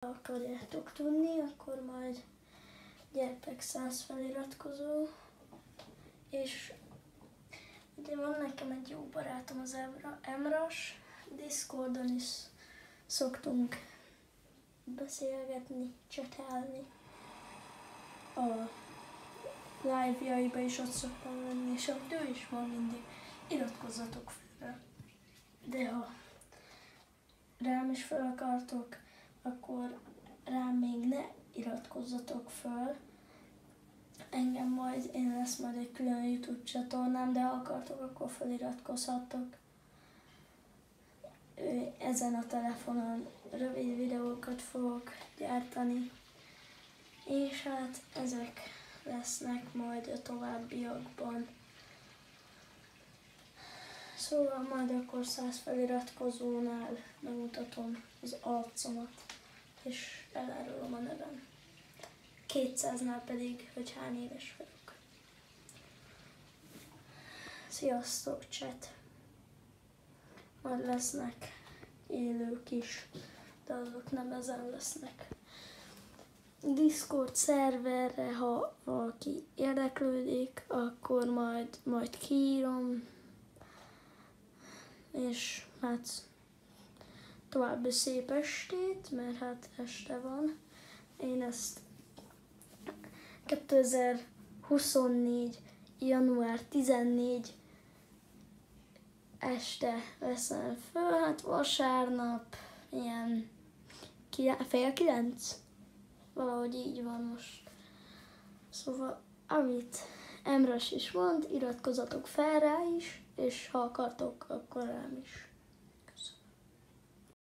akarjátok tudni, akkor majd gyertek 100 feliratkozó, és ugye van nekem egy jó barátom, az Emras, Discordon is szoktunk beszélgetni, csetelni. A live-jaiba is ott szoktam lenni, és ott ő is van mindig. Iratkozzatok fel. De ha rám is fel akartok, akkor rám még ne iratkozzatok föl. Én lesz majd egy külön YouTube csatornám, de ha akartok, akkor feliratkozhattok. Ezen a telefonon rövid videókat fogok gyártani, és hát ezek lesznek majd a továbbiakban. Szóval majd akkor 100 feliratkozónál bemutatom az arcomat, és elárulom a nevem. 200-nál pedig, hogy hány éves vagyok. Sziasztok, chat! Majd lesznek élők is, de azok nem ezen lesznek. Discord szerverre, ha valaki érdeklődik, akkor majd kiírom, és hát további szép estét, mert hát este van. Én ezt 2024. január 14 este veszem föl, hát vasárnap ilyen 8:30, valahogy így van most. Szóval amit Emras is mond, iratkozzatok fel rá is, és ha akartok, akkor rám is.